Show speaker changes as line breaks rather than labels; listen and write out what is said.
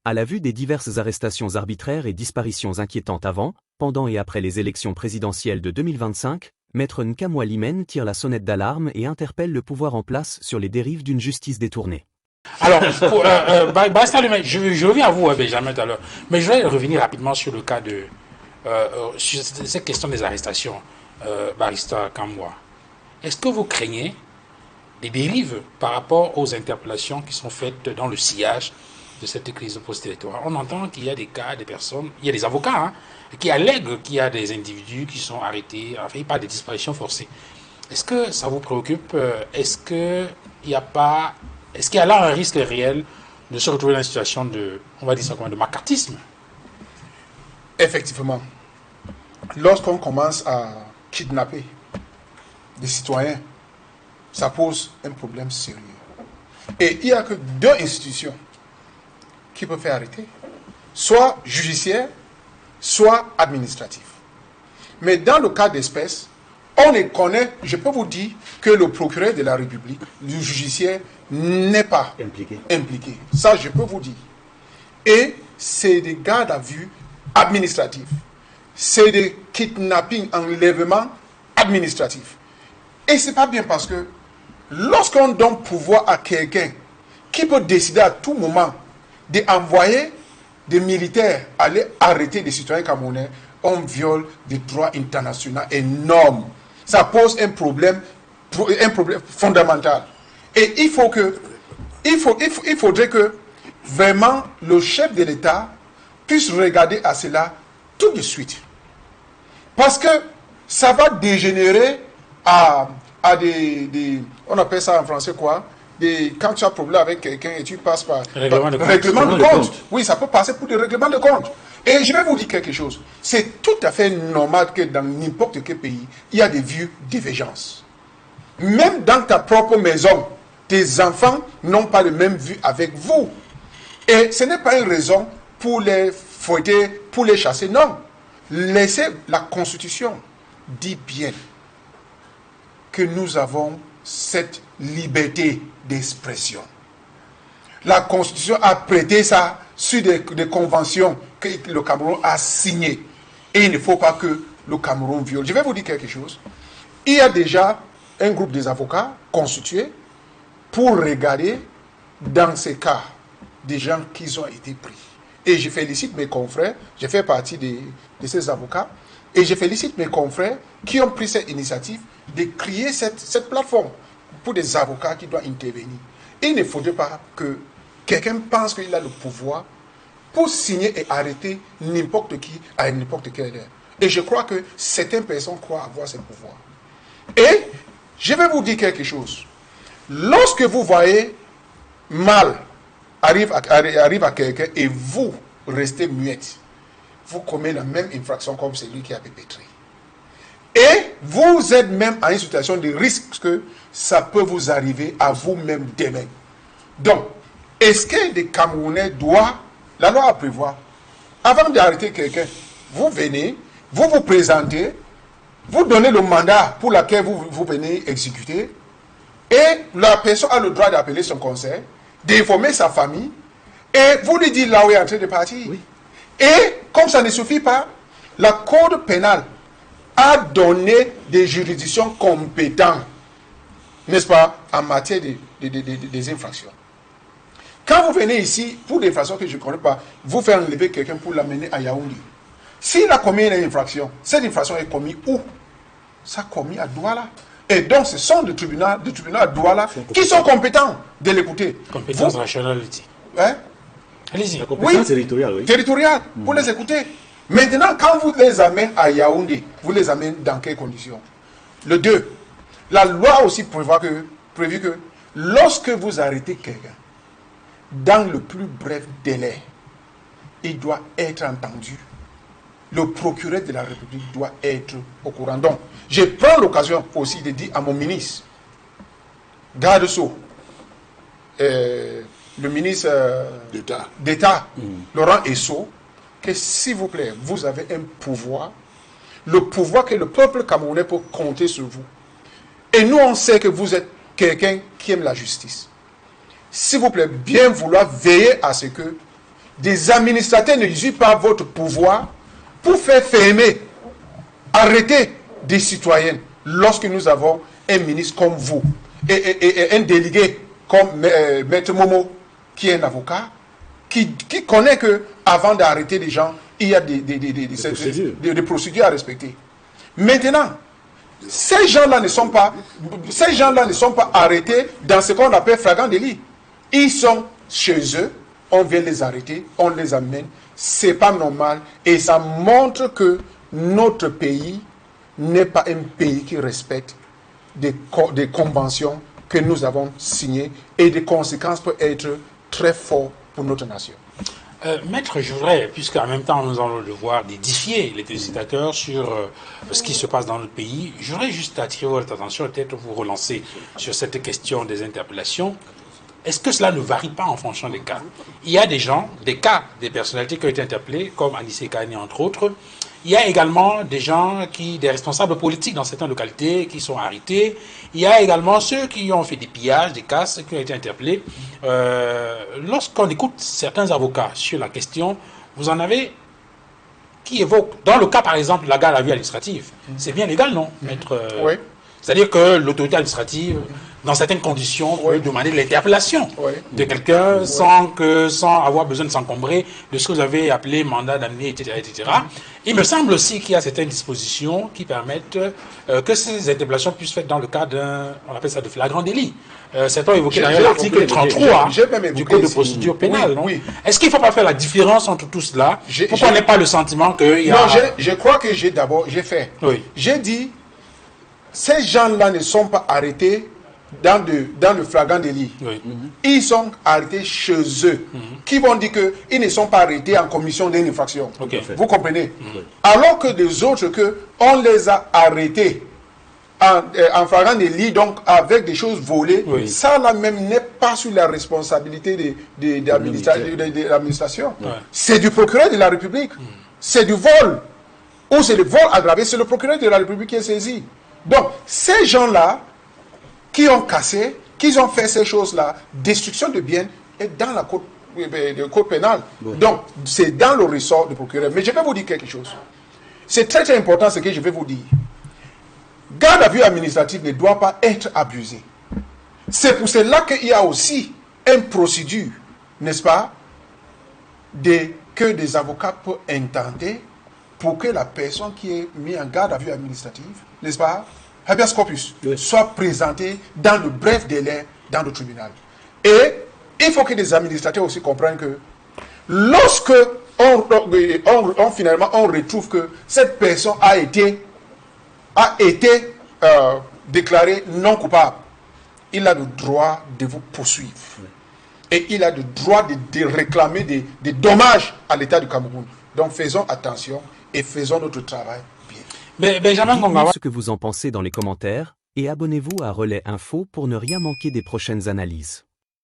À la vue des diverses arrestations arbitraires et disparitions inquiétantes avant, pendant et après les élections présidentielles de 2025, Maître Nkamwa Limen tire la sonnette d'alarme et interpelle le pouvoir en place sur les dérives d'une justice détournée.
Alors, je reviens à vous, Benjamin, tout à l'heure, mais je vais revenir rapidement sur le cas de sur cette question des arrestations, Barrister Nkamwa. Est-ce que vous craignez des dérives par rapport aux interpellations qui sont faites dans le sillage de cette crise post-électorale? On entend qu'il y a des cas, des personnes, il y a des avocats qui allèguent qu'il y a des individus qui sont arrêtés, enfin, par des disparitions forcées. Est-ce que ça vous préoccupe? Est-ce qu'il y a là un risque réel de se retrouver dans une situation de, on va dire ça comment, de macartisme?
Effectivement. Lorsqu'on commence à kidnapper des citoyens, ça pose un problème sérieux. Et il n'y a que deux institutions qui peuvent faire arrêter, soit judiciaire, soit administratif. Mais dans le cas d'espèce, on les connaît, je peux vous dire que le procureur de la République, le judiciaire, n'est pas impliqué. Ça, je peux vous dire. Et c'est des gardes à vue administratifs. C'est des kidnappings, enlèvements administratifs. Et c'est pas bien parce que lorsqu'on donne pouvoir à quelqu'un qui peut décider à tout moment d'envoyer des militaires aller arrêter des citoyens camerounais, on viole des droits internationaux énormes. Ça pose un problème fondamental. Et il faudrait que vraiment le chef de l'État puisse regarder à cela tout de suite. Parce que ça va dégénérer à des on appelle ça en français quoi? Quand tu as un problème avec quelqu'un et tu passes par règlement de compte. Oui, ça peut passer pour des règlements de compte. Et je vais vous dire quelque chose. C'est tout à fait normal que dans n'importe quel pays, il y a des vues divergences. Même dans ta propre maison, tes enfants n'ont pas les mêmes vues avec vous. Et ce n'est pas une raison pour les fouetter, pour les chasser. Non. Laissez la Constitution dit bien que nous avons cette liberté d'expression. La Constitution a prêté ça sur des conventions que le Cameroun a signées. Et il ne faut pas que le Cameroun viole. Je vais vous dire quelque chose. Il y a déjà un groupe des avocats constitué pour regarder dans ces cas des gens qui ont été pris. Et je félicite mes confrères, je fais partie de ces avocats, et je félicite mes confrères qui ont pris cette initiative de créer cette plateforme pour des avocats qui doivent intervenir. Il ne faudrait pas que quelqu'un pense qu'il a le pouvoir pour signer et arrêter n'importe qui à n'importe quelle heure. Et je crois que certaines personnes croient avoir ce pouvoir. Et je vais vous dire quelque chose. Lorsque vous voyez mal arrive à quelqu'un et vous restez muette, vous commettez la même infraction comme celui qui a perpétré. Et vous êtes même en une situation de risque que ça peut vous arriver à vous-même demain. Donc, est-ce que les Camerounais doivent, la loi prévoit, avant d'arrêter quelqu'un, vous venez, vous vous présentez, vous donnez le mandat pour lequel vous venez exécuter, et la personne a le droit d'appeler son conseil, d'informer sa famille, et vous lui dites là où il est en train de partir. Oui. Et comme ça ne suffit pas, la Code pénale a donné des juridictions compétentes, n'est-ce pas, en matière des infractions. Quand vous venez ici, pour des infractions que je ne connais pas, vous faites enlever quelqu'un pour l'amener à Yaoundé. S'il a commis une infraction, cette infraction est commise où? Ça a commis à Douala. Et donc, ce sont des tribunaux à Douala qui sont compétents de l'écouter.
Compétence rationalité.
Hein?
Allez-y.
La compétence territoriale, oui.
Territoriale, pour les écouter. Maintenant, quand vous les amenez à Yaoundé, vous les amenez dans quelles conditions? Le 2. La loi aussi prévu que lorsque vous arrêtez quelqu'un, dans le plus bref délai, il doit être entendu. Le procureur de la République doit être au courant. Donc, je prends l'occasion aussi de dire à mon ministre, Garde-Sceaux, le ministre d'État, Laurent Esso, que s'il vous plaît, vous avez un pouvoir, le pouvoir que le peuple camerounais peut compter sur vous. Et nous, on sait que vous êtes quelqu'un qui aime la justice. S'il vous plaît, bien vouloir veiller à ce que des administrateurs n'utilisent pas votre pouvoir pour faire fermer, arrêter des citoyens lorsque nous avons un ministre comme vous et un délégué comme Maître Momo, qui est un avocat, qui connaît que avant d'arrêter des gens, il y a des procédures à respecter. Maintenant, ces gens-là ne sont pas arrêtés dans ce qu'on appelle flagrant délit. Ils sont chez eux, on vient les arrêter, on les amène. C'est pas normal et ça montre que notre pays n'est pas un pays qui respecte des conventions que nous avons signées et les conséquences peuvent être très fortes pour notre nation.
Maître, je voudrais, puisqu'en même temps nous allons devoir d'édifier les téléspectateurs sur ce qui se passe dans notre pays, je voudrais juste attirer votre attention, peut-être vous relancer sur cette question des interpellations. Est-ce que cela ne varie pas en fonction des cas? Il y a des gens, des cas, des personnalités qui ont été interpellées, comme Anissé Kani entre autres. Il y a également des gens, des responsables politiques dans certaines localités qui sont arrêtés. Il y a également ceux qui ont fait des pillages, des casses, qui ont été interpellés. Lorsqu'on écoute certains avocats sur la question, vous en avez qui évoquent, dans le cas par exemple de la garde à vue administrative, c'est bien légal, non, maître?
Oui.
C'est-à-dire que l'autorité administrative, dans certaines conditions, peut demander l'interpellation de quelqu'un sans avoir besoin de s'encombrer de ce que vous avez appelé mandat d'amener, etc., etc. Il me semble aussi qu'il y a certaines dispositions qui permettent que ces interpellations puissent être dans le cas d'un, on appelle ça de flagrant délit. Certains ont évoqué d'ailleurs l'article 33 du Code de procédure pénale. Non? Est-ce qu'il ne faut pas faire la différence entre tout cela pour qu'on n'ait pas le sentiment qu'il y a...
Non, je crois que j'ai fait.
Oui.
J'ai dit, ces gens-là ne sont pas arrêtés dans le flagrant délit.
Oui.
Ils sont arrêtés chez eux. Qui vont dire qu'ils ne sont pas arrêtés en commission d'une infraction.
Okay.
Vous comprenez? Alors que les autres, on les a arrêtés en flagrant délit, donc avec des choses volées, ça là même n'est pas sous la responsabilité de l'administration. C'est du procureur de la République. C'est du vol. Ou c'est le vol aggravé, c'est le procureur de la République qui est saisi. Donc, ces gens-là, qui ont cassé, qui ont fait ces choses-là, destruction de biens, est dans le code pénal. Donc, c'est dans le ressort du procureur. Mais je vais vous dire quelque chose. C'est très, très important ce que je vais vous dire. Garde à vue administrative ne doit pas être abusée. C'est pour cela qu'il y a aussi une procédure, n'est-ce pas, que des avocats peuvent intenter pour que la personne qui est mise en garde à vue administrative, n'est-ce pas, habeas corpus, soit présentée dans le bref délai dans le tribunal. Et il faut que les administrateurs aussi comprennent que lorsque finalement on retrouve que cette personne a été déclarée non coupable, il a le droit de vous poursuivre. Et il a le droit de réclamer des dommages à l'État du Cameroun. Donc faisons attention et faisons notre travail bien.
Mais Benjamin
Dites-nous ce que vous en pensez dans les commentaires et abonnez-vous à Relais Info pour ne rien manquer des prochaines analyses.